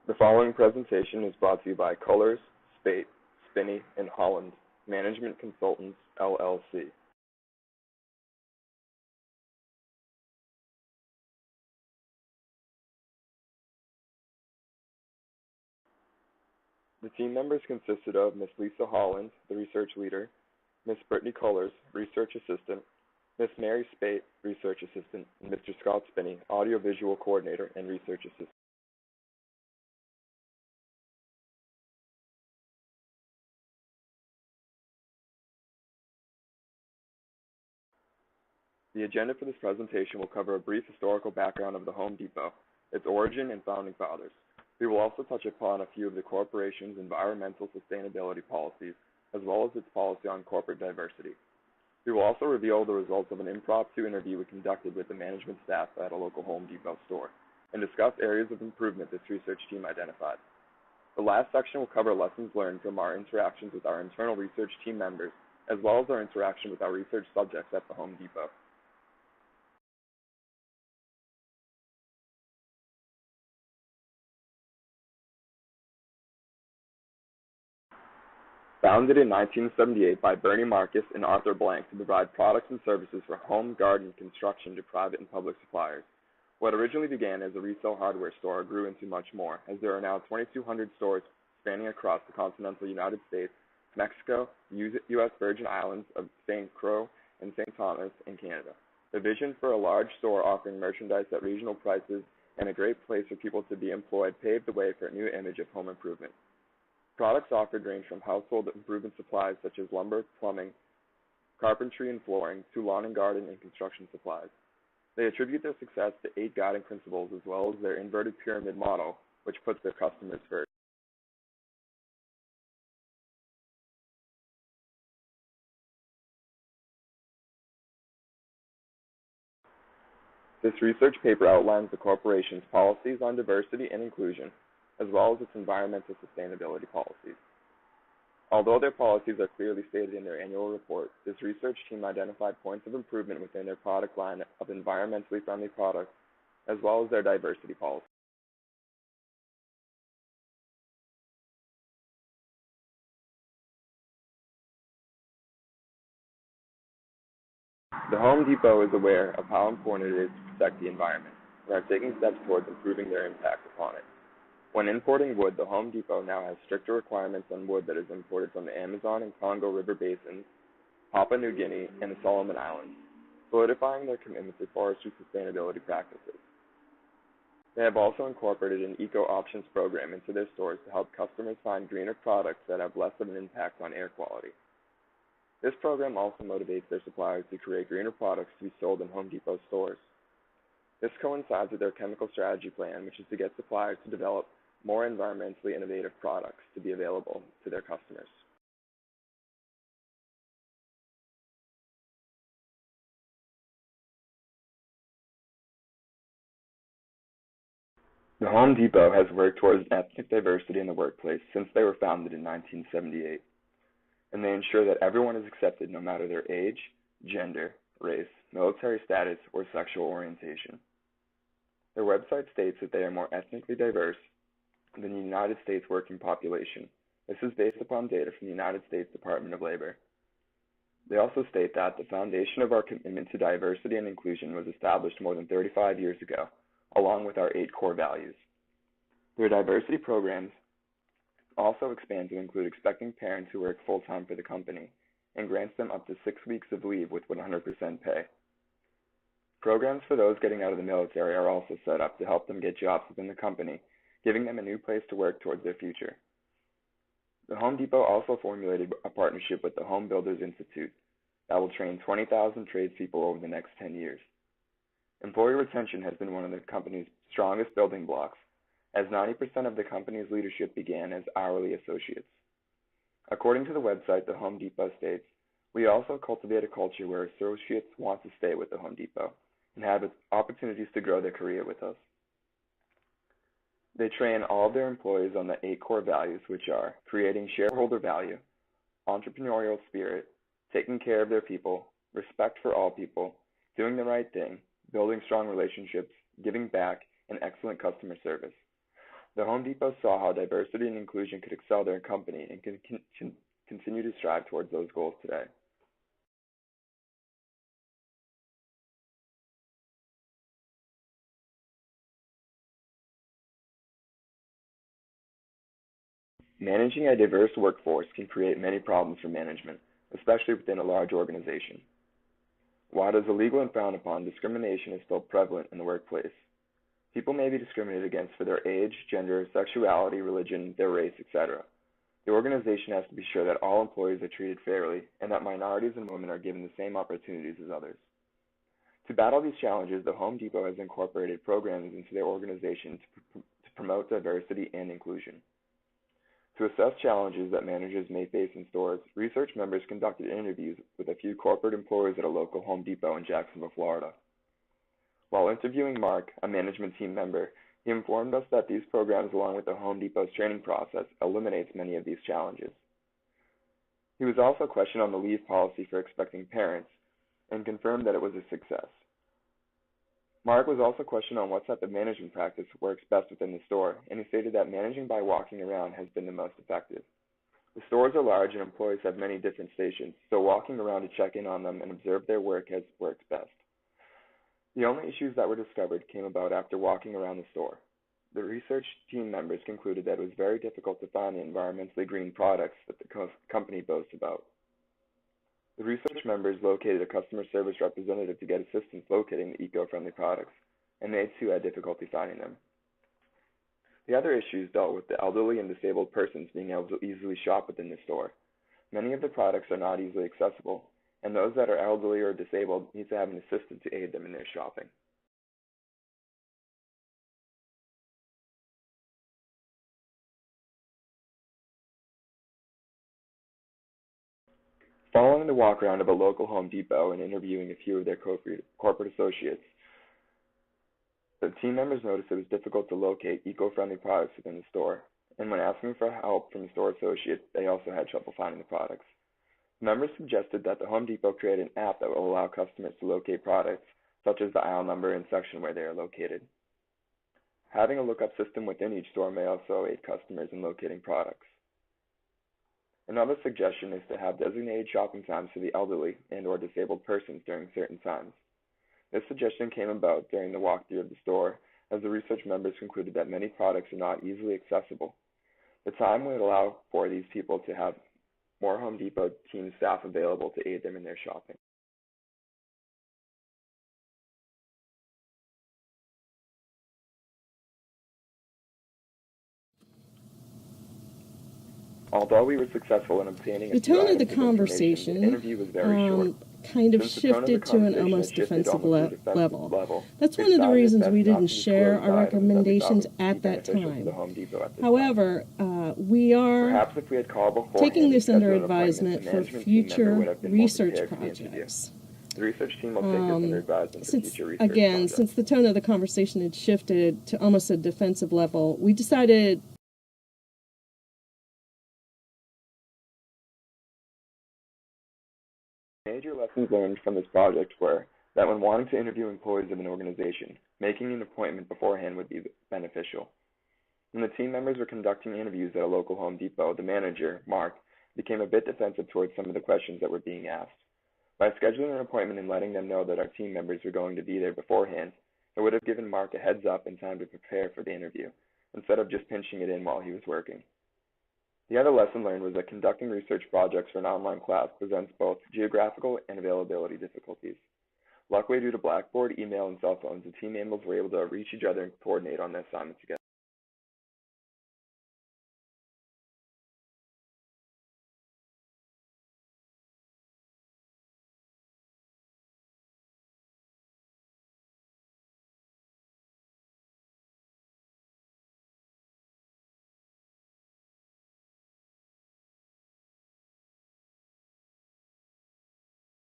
The following presentation is brought to you by Colors, Spate, Spinney, and Holland Management Consultants, LLC. The team members consisted of Ms. Lisa Holland, the research leader, Ms. Brittany Colors, research assistant, Ms. Mary Spate, research assistant, and Mr. Scott Spinney, audiovisual coordinator and research assistant. The agenda for this presentation will cover a brief historical background of the Home Depot, its origin and founding fathers. We will also touch upon a few of the corporation's environmental sustainability policies, as well as its policy on corporate diversity. We will also reveal the results of an impromptu interview we conducted with the management staff at a local Home Depot store, and discuss areas of improvement this research team identified. The last section will cover lessons learned from our interactions with our internal research team members, as well as our interaction with our research subjects at the Home Depot. Founded in 1978 by Bernie Marcus and Arthur Blank to provide products and services for home, garden, and construction to private and public suppliers. What originally began as a resale hardware store grew into much more, as there are now 2,200 stores spanning across the continental United States, Mexico, U.S. Virgin Islands of St. Croix and St. Thomas, and Canada. The vision for a large store offering merchandise at regional prices and a great place for people to be employed paved the way for a new image of home improvement. Products offered range from household improvement supplies such as lumber, plumbing, carpentry and flooring, to lawn and garden and construction supplies. They attribute their success to 8 guiding principles as well as their inverted pyramid model, which puts their customers first. This research paper outlines the corporation's policies on diversity and inclusion, as well as its environmental sustainability policies. Although their policies are clearly stated in their annual report, this research team identified points of improvement within their product line of environmentally friendly products, as well as their diversity policy. The Home Depot is aware of how important it is to protect the environment and are taking steps towards improving their impact upon it. When importing wood, the Home Depot now has stricter requirements on wood that is imported from the Amazon and Congo River basins, Papua New Guinea, and the Solomon Islands, solidifying their commitment to forestry sustainability practices. They have also incorporated an eco-options program into their stores to help customers find greener products that have less of an impact on air quality. This program also motivates their suppliers to create greener products to be sold in Home Depot stores. This coincides with their chemical strategy plan, which is to get suppliers to develop more environmentally innovative products to be available to their customers. The Home Depot has worked towards ethnic diversity in the workplace since they were founded in 1978, and they ensure that everyone is accepted no matter their age, gender, race, military status, or sexual orientation. Their website states that they are more ethnically diverse than the United States working population. This is based upon data from the United States Department of Labor. They also state that the foundation of our commitment to diversity and inclusion was established more than 35 years ago, along with our 8 core values. Their diversity programs also expand to include expecting parents who work full-time for the company and grants them up to 6 weeks of leave with 100% pay. Programs for those getting out of the military are also set up to help them get jobs within the company, giving them a new place to work towards their future. The Home Depot also formulated a partnership with the Home Builders Institute that will train 20,000 tradespeople over the next 10 years. Employee retention has been one of the company's strongest building blocks, as 90% of the company's leadership began as hourly associates. According to the website, the Home Depot states, "We also cultivate a culture where associates want to stay with the Home Depot and have opportunities to grow their career with us." They train all of their employees on the 8 core values, which are creating shareholder value, entrepreneurial spirit, taking care of their people, respect for all people, doing the right thing, building strong relationships, giving back, and excellent customer service. The Home Depot saw how diversity and inclusion could excel their company and can continue to strive towards those goals today. Managing a diverse workforce can create many problems for management, especially within a large organization. While it is illegal and frowned upon, discrimination is still prevalent in the workplace. People may be discriminated against for their age, gender, sexuality, religion, their race, etc. The organization has to be sure that all employees are treated fairly and that minorities and women are given the same opportunities as others. To battle these challenges, the Home Depot has incorporated programs into their organization to promote diversity and inclusion. To assess challenges that managers may face in stores, research members conducted interviews with a few corporate employees at a local Home Depot in Jacksonville, Florida. While interviewing Mark, a management team member, he informed us that these programs, along with the Home Depot's training process, eliminates many of these challenges. He was also questioned on the leave policy for expecting parents and confirmed that it was a success. Mark was also questioned on what type of management practice works best within the store, and he stated that managing by walking around has been the most effective. The stores are large and employees have many different stations, so walking around to check in on them and observe their work has worked best. The only issues that were discovered came about after walking around the store. The research team members concluded that it was very difficult to find the environmentally green products that the company boasts about. The research members located a customer service representative to get assistance locating the eco-friendly products, and they too had difficulty finding them. The other issues dealt with the elderly and disabled persons being able to easily shop within the store. Many of the products are not easily accessible, and those that are elderly or disabled need to have an assistant to aid them in their shopping. Following the walk around of a local Home Depot and interviewing a few of their corporate associates, the team members noticed it was difficult to locate eco-friendly products within the store, and when asking for help from the store associates, they also had trouble finding the products. Members suggested that the Home Depot create an app that will allow customers to locate products, such as the aisle number and section where they are located. Having a lookup system within each store may also aid customers in locating products. Another suggestion is to have designated shopping times for the elderly and/or disabled persons during certain times. This suggestion came about during the walkthrough of the store, as the research members concluded that many products are not easily accessible. The time would allow for these people to have more Home Depot team staff available to aid them in their shopping. Although we were successful in obtaining the tone of the conversation the interview was very short. kind of shifted to an almost defensive level. That's one of the reasons we didn't share our recommendations at that time. However, we are taking this under advisement for future research projects. The research team will take this under advisement for future research projects. Since the tone of the conversation had shifted to almost a defensive level, we decided Major lessons learned from this project were that when wanting to interview employees of an organization, making an appointment beforehand would be beneficial. When the team members were conducting interviews at a local Home Depot, the manager, Mark, became a bit defensive towards some of the questions that were being asked. By scheduling an appointment and letting them know that our team members were going to be there beforehand, it would have given Mark a heads up and time to prepare for the interview, instead of just pinching it in while he was working. The other lesson learned was that conducting research projects for an online class presents both geographical and availability difficulties. Luckily, due to Blackboard, email, and cell phones, the team members were able to reach each other and coordinate on the assignment together.